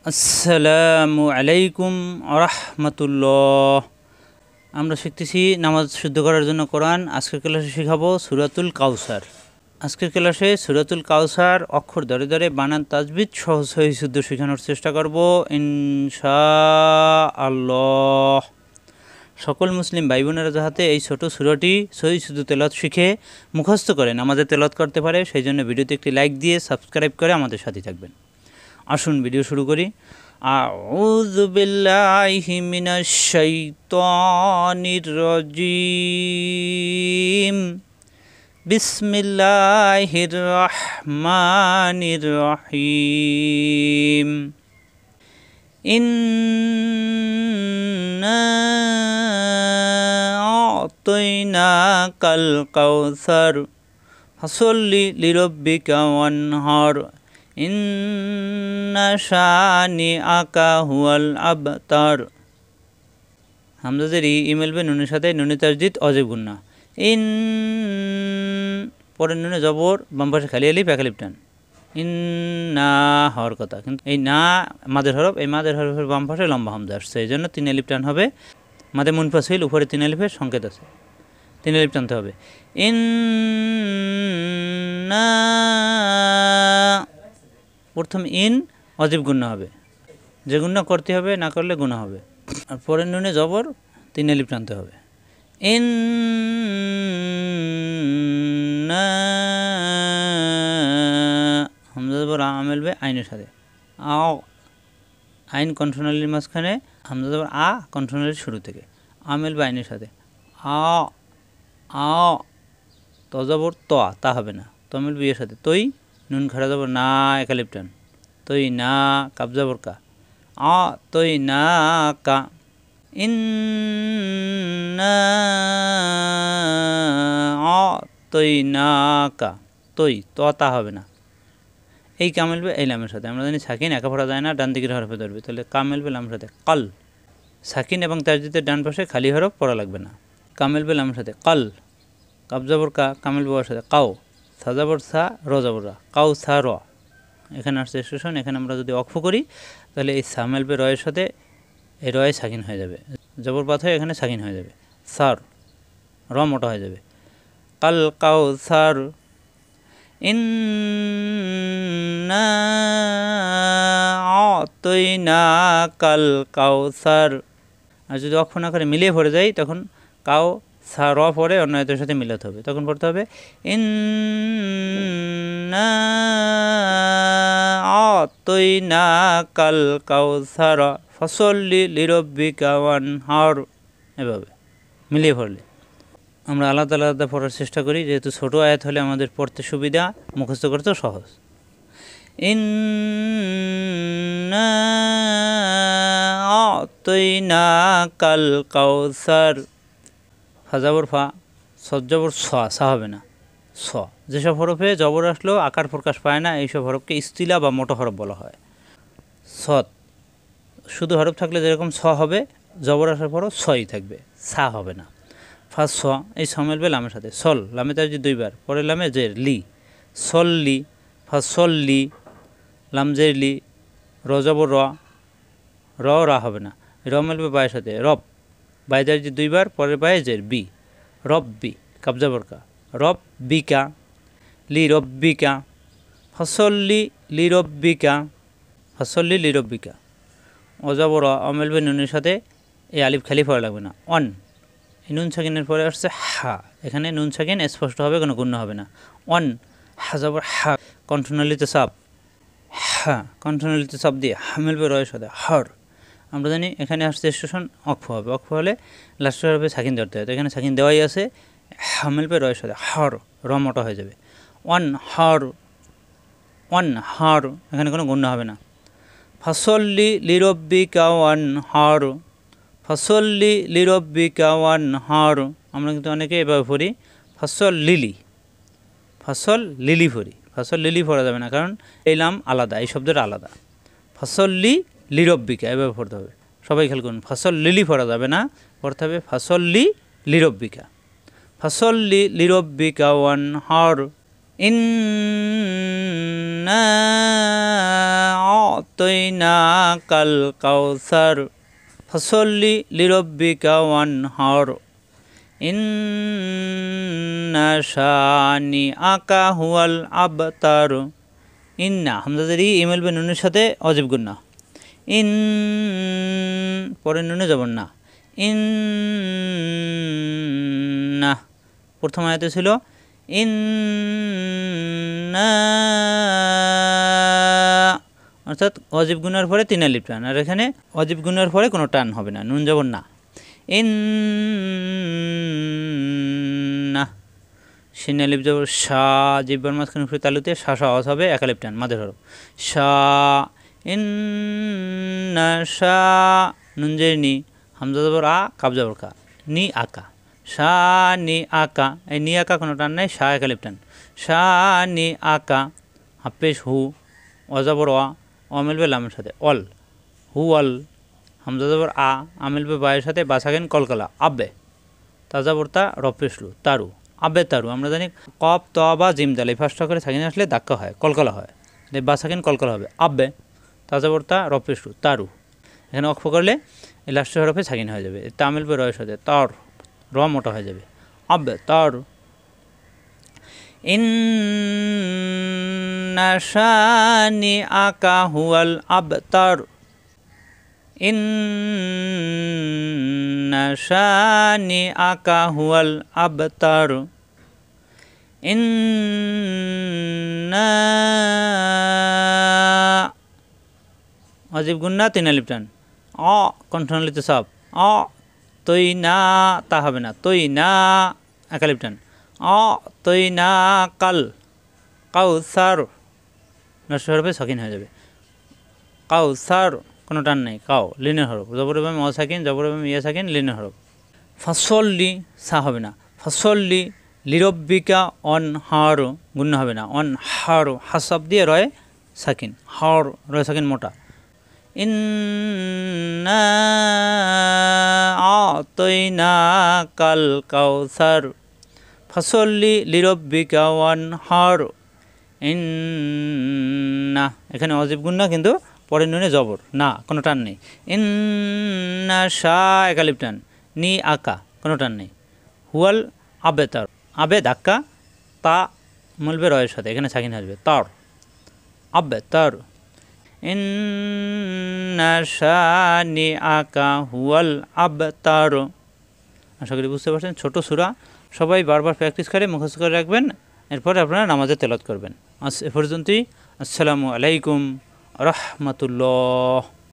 আসসালামু আলাইকুম রাহমাতুল্লাহ। আমরা শিখতেছি নামাজ শুদ্ধ করার জন্য কোরআন। আজকের ক্লাসে শেখাবো সূরাতুল কাউসার। আজকের ক্লাসে সূরাতুল কাউসার অক্ষর ধরে ধরে বানান তাজবিদ সহজ সহি শুদ্ধ শেখানোর চেষ্টা করব ইনশাআল্লাহ। সকল মুসলিম ভাই বোনেরা যাতে এই ছোট সূরাটি সহি শুদ্ধ তেলাওয়াত শিখে মুখস্থ করে নামাজে তেলাওয়াত করতে পারে, সেই জন্য ভিডিওতে একটি লাইক দিয়ে সাবস্ক্রাইব করে আমাদের সাথে থাকবেন। আসুন ভিডিও শুরু করি। আউযু বিল্লাহি মিনাশ শাইতানির রাজিম। বিসমিল্লাহির রহমানির রহিম। ইন্না আ'তাইনাকাল কাউসার ফাসল্লি লিরাব্বিকা ওয়ানহার ইন্না শানিআকা হুয়াল আবতার। হামজাদের ই মিলবে নুনের সাথে, নুনে তাসদীদ অজীব গুন্না। ইন পরে নুনে জবর, বাম পাশে খালি আলিফ এক আলিফ টান। ইন না হওয়ার কথা, কিন্তু এই না মাদের হরফ, এই মাদের হরফের বাম পাশে লম্বা হামজা আসছে, এই জন্য 3 আলিফ টান হবে। মাদের মুনফাসিল, উপরে 3 আলিফের সংকেত আছে, 3 আলিফ টানতে হবে। ইন না প্রথম ইন অজীব গুণা হবে, যে গুণা করতে হবে, না করলে গুণা হবে। আর পরের নুনে জবর 3 আলিফ টানতে হবে। ইন হামজা জবর আ মিলবে আইনের সাথে, আও আইন কণ্ঠনালীর মাঝখানে, হামজা জবর আ কণ্ঠনালীর শুরু থেকে, আ মিলবে আইনের সাথে, আ আ ত জবর ত, তা হবে না, ত মিলবে এর সাথে, তৈ নুন খাড়া জবর না এক আলিফ টান, তৈ না কাব জবর কা, আ তৈ না কা। ইন্না আ'তাইনাকা, তৈ ত তা হবে না, এই কা মিলবে এই লামের সাথে। আমরা জানি সাকিন একা পড়া যায় না, ডান দিকের হরফে ধরবে, তাহলে কা মিলবে লামের সাথে কাল। সাকিন এবং তাসদীদের ডান পাশে খালি হরফ পড়া লাগবে না, কা মিলবে লামের সাথে কাল। কাব জবর কা, কা মিলবে ওর সাথে কাও, সা জবর সা, র জবর রা, কাউ সা র। এখানে আসছে স্টেশন, এখানে আমরা যদি অক্ষ করি তাহলে এই সা মিলবে রয়ের সাথে, এই রয়ে সাকিন হয়ে যাবে, জবর পাত হয়ে এখানে সাকিন হয়ে যাবে, সার র মোটা হয়ে যাবে, কাল কাউ সার। ইন্না আ'তাইনাকাল কাউসার। আর যদি অক্ষ না করে মিলিয়ে পড়ে যায়, তখন কাউ সা র পরে অন্য আয়াতের সাথে মিলাতে হবে, তখন পড়তে হবে ইন্না আ'তাইনাকাল কাউসার ফাসল্লি লিরাব্বিকা ওয়ানহার। এভাবে মিলিয়ে পড়লে আমরা আলাদা আলাদা পড়ার চেষ্টা করি, যেহেতু ছোটো আয়াত হলে আমাদের পড়তে সুবিধা, মুখস্থ করতেও সহজ। ইন্না আ'তাইনাকাল কাউসার। ফা জবর ফা, সদ জবর স, সা হবে না, স। যেসব হরফে জবর আসলেও আকার প্রকাশ পায় না, এইসব হরফকে ইস্তিলা বা মোটো হরফ বলা হয়। সৎ শুধু হরফ থাকলে যেরকম স হবে, জবর আসার পরও সই থাকবে, সা হবে না। ফার্স্ট স, এই স মিলবে লামের সাথে, সল লামে তাসদীদ দুইবার, পরে লামে জের লি, সল্লি, ফার্স্ট সল্লি, লাম জের লি, র জবর র, র রা হবে না, র মিলবে বায়ের সাথে, রব বাই তাসদীদ দুইবার, পরের বায়ে জের বি, রব্বি, কাব জবর কা, রব্বিকা, লি রব্বিকা, ফসল্লি লি রব্বিকা, ফসল্লি লি রব্বিকা। ও জবর অ মিলবে নুনের সাথে, এই আলিফ খালি পড়া লাগবে না, অন। এই নুন সাকিনের পরে আসছে হা, এখানে নুন সাকিন স্পষ্ট হবে, কোনো গুণ্য হবে না। অন হা জবর হা, কণ্ঠনালীতে চাপ, হা কণ্ঠনালীতে চাপ দিয়ে হা মিলবে রয়ের সাথে, হর। আমরা জানি এখানে আসছে স্টেশন অক্ষ হবে, অক্ষ হলে লাস্টের হবে সাকিন ধরতে হয়, তো এখানে সাকিন দেওয়াই আছে, হা মিলবে রয়ের সাথে, হর র মোটা হয়ে যাবে, অন হর, অন হর, এখানে কোনো গুণ্য হবে না। ফাসল্লি লিরাব্বিকা ওয়ানহার, ফসল্লি লিরাব্বিকা ওয়ানহার। আমরা কিন্তু অনেকে এভাবে পড়ি ফসল লিলি, ফসল লিলি পড়ি, ফসল লিলি পড়া যাবে না, কারণ এই লাম আলাদা, এই শব্দটা আলাদা। ফসল্লি লিরাব্বিকা এভাবে পড়তে হবে, সবাই খেয়াল করুন, ফসল লিলি পড়া যাবে না, পড়তে হবে ফসল্লি লিরাব্বিকা, ফসল্লি লিরাব্বিকা ওয়ানহার। ইন্না আ'তাইনাকাল কাউসার ফসল্লি লিরব্বিকা ওয়ানহার ইন্না শানিআকা হুয়াল আবতার। ইন্না হামজাদের ই মিলবে নুনের সাথে অজিব গুন্না। ইন পরে নুনে জবর না। ইন্না প্রথম আয়াতে ছিল ইন্না, অর্থাৎ অজিব গুনার পরে 3 আলিফ টান, আর এখানে অজিব গুনার পরে কোনো টান হবে না, নুন জবর না। ইন্না শিন আলিফ জবর শা, জিব্বার মাঝখানে উপরে তালুতে শা শা আওয়াজ হবে, 1 আলিফ টান মাদের হরফ শা। ইন্না শা নুন জের নি, হামজা জবর আ, কাব জবর কা, নি আকা, শা নি আকা, এই নি আকা কোনো টান নাই, শা 1 আলিফ টান, শা নি আকা। হাফেশ হু, অজবর অ মিলবে লামের সাথে অল, হু অল, হামজা জবর আ মিলবে বায়ের সাথে, বাসাকেন কলকলা, আব্বে তাজাবর্তা রপেশলু তারু, আব্বে তারু। আমরা জানি কপ ত বা জিম দাল এই ফার্স্ট করে সাকিন আসলে ধাক্কা হয়, কলকলা হয়, বাসাকেন কলকলা হবে, আব্বে তাজাবর্তা রপেশলু তারু। এখানে অক্ষ করলে এই লাস্টের হরফে সাকিন হয়ে যাবে, তা মিলবে রয়ের সাথে, তর র মোটা হয়ে যাবে, আব্বে তর। ইন্না শানিআকা হুয়াল আবতার, ইন্না শানিআকা হুয়াল আবতার। ইন্না অজিব গুন্না 3 আলিফ টান, অ কণ্ঠনালীতে সব, অ তৈ না তা হবে না, তৈ না 1 আলিফ টান, অ তৈ না কাল কাউসার নষ্ট হরফে সাকিন হয়ে যাবে, কাউসার কোনো টান নেই, কাউ লিনের হরফ, জবরে বামে অ সাকিন, জবরে বামে ইয়া সাকিন, লিনের হরফ। ফসল্লি সা হবে না, ফসল্লি লিরব্বিকা অন হার গুন্না হবে না, অন হার হাসাব দিয়ে রয় সাকিন, হার রয় সাকিন মোটা। ইন্না আ'তাইনাকাল কাউসার ফসল্লি লিরব্বিকা ওয়ানহার। ইন্না এখানে অজিব গুন্না, কিন্তু পরে নুনে জবর না, কোনো টান নেই। ইন্না শা 1 আলিফ টান, নি আকা কোনো টান নেই, হুয়াল আবে তার, আবে ধাক্কা, তা মিলবে রয়ের সাথে, এখানে সাকিন আসবে, তার আবে তার। ইন্না শানিআকা হুয়াল আবতার। আশা করি বুঝতে পারছেন, ছোট সূরা, সবাই বারবার প্র্যাকটিস করে মুখস্থ করে রাখবেন, এরপর আপনারা নামাজে তেলাওয়াত করবেন। আজ এ পর্যন্তই। আসসালামু আলাইকুম রাহমাতুল্লাহ।